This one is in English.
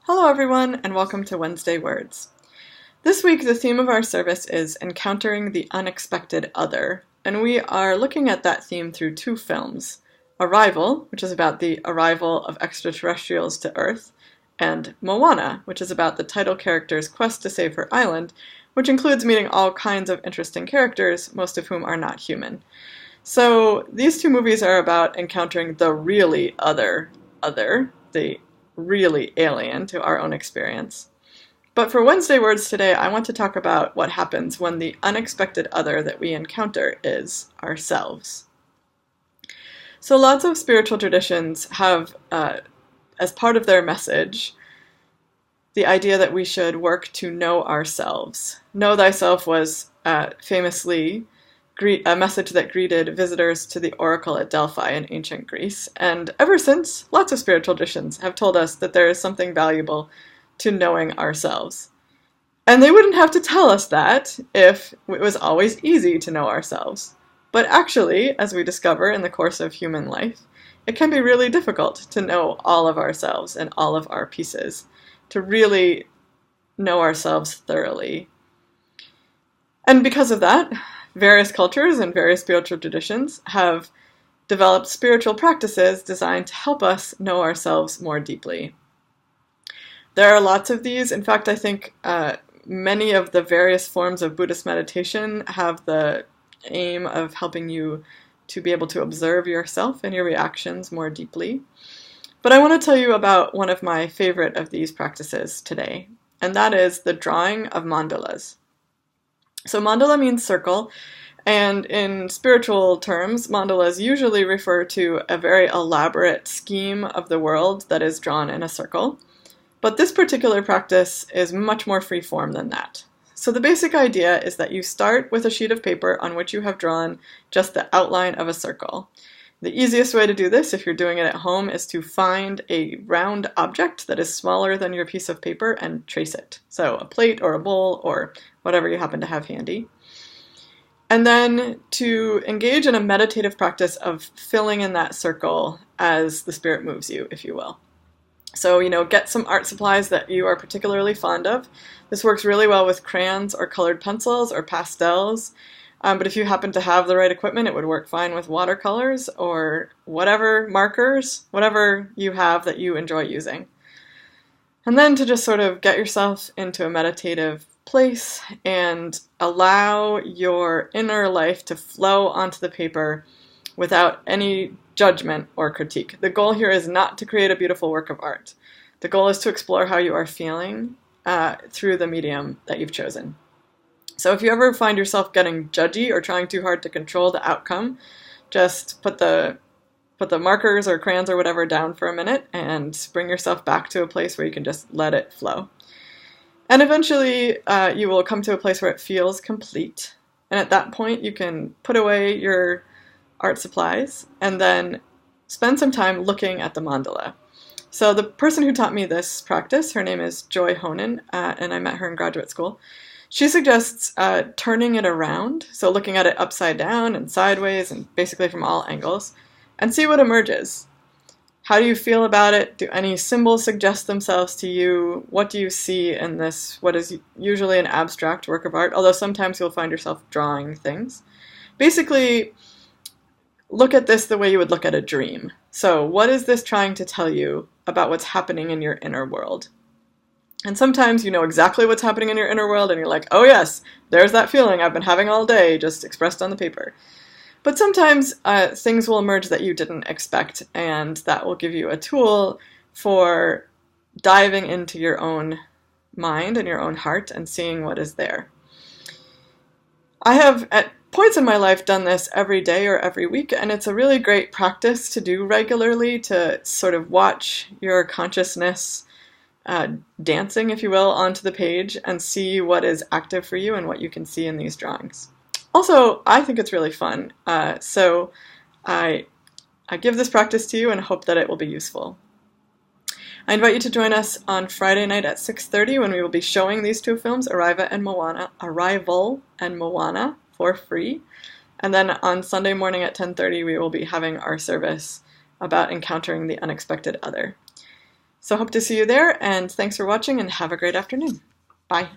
Hello everyone, and welcome to Wednesday Words. This week the theme of our service is Encountering the Unexpected Other, and we are looking at that theme through two films. Arrival, which is about the arrival of extraterrestrials to Earth, and Moana, which is about the title character's quest to save her island, which includes meeting all kinds of interesting characters, most of whom are not human. So these two movies are about encountering the really other, the really alien to our own experience. But for Wednesday Words today, I want to talk about what happens when the unexpected other that we encounter is ourselves. So lots of spiritual traditions have, as part of their message, the idea that we should work to know ourselves. Know thyself was famously a message that greeted visitors to the oracle at Delphi in ancient Greece. And ever since, lots of spiritual traditions have told us that there is something valuable to knowing ourselves. And they wouldn't have to tell us that if it was always easy to know ourselves. But actually, as we discover in the course of human life, it can be really difficult to know all of ourselves and all of our pieces, to really know ourselves thoroughly. And because of that, various cultures and various spiritual traditions have developed spiritual practices designed to help us know ourselves more deeply. There are lots of these. In fact, I think many of the various forms of Buddhist meditation have the aim of helping you to be able to observe yourself and your reactions more deeply. But I want to tell you about one of my favorite of these practices today, and that is the drawing of mandalas. So mandala means circle, and in spiritual terms, mandalas usually refer to a very elaborate scheme of the world that is drawn in a circle. But this particular practice is much more free-form than that. So the basic idea is that you start with a sheet of paper on which you have drawn just the outline of a circle. The easiest way to do this, if you're doing it at home, is to find a round object that is smaller than your piece of paper and trace it. So a plate or a bowl or whatever you happen to have handy. And then to engage in a meditative practice of filling in that circle as the spirit moves you, if you will. So, get some art supplies that you are particularly fond of. This works really well with crayons or colored pencils or pastels. But if you happen to have the right equipment, it would work fine with watercolors or whatever markers, whatever you have that you enjoy using. And then to just sort of get yourself into a meditative place and allow your inner life to flow onto the paper without any judgment or critique. The goal here is not to create a beautiful work of art. The goal is to explore how you are feeling through the medium that you've chosen. So if you ever find yourself getting judgy or trying too hard to control the outcome, just put the markers or crayons or whatever down for a minute and bring yourself back to a place where you can just let it flow. And eventually you will come to a place where it feels complete. And at that point you can put away your art supplies and then spend some time looking at the mandala. So the person who taught me this practice, her name is Joy Honan, and I met her in graduate school. She suggests turning it around, so looking at it upside down and sideways and basically from all angles, and see what emerges. How do you feel about it? Do any symbols suggest themselves to you? What do you see in this, what is usually an abstract work of art, although sometimes you'll find yourself drawing things? Basically, look at this the way you would look at a dream. So what is this trying to tell you about what's happening in your inner world? And sometimes you know exactly what's happening in your inner world and you're like, oh yes, there's that feeling I've been having all day, just expressed on the paper. But sometimes things will emerge that you didn't expect, and that will give you a tool for diving into your own mind and your own heart and seeing what is there. I have, at points in my life, done this every day or every week, and it's a really great practice to do regularly, to sort of watch your consciousness dancing, if you will, onto the page and see what is active for you and what you can see in these drawings. Also, I think it's really fun, so I give this practice to you and hope that it will be useful. I invite you to join us on Friday night at 6:30 when we will be showing these two films, Arrival and Moana, for free. And then on Sunday morning at 10:30 we will be having our service about encountering the unexpected other. So hope to see you there, and thanks for watching and have a great afternoon. Bye.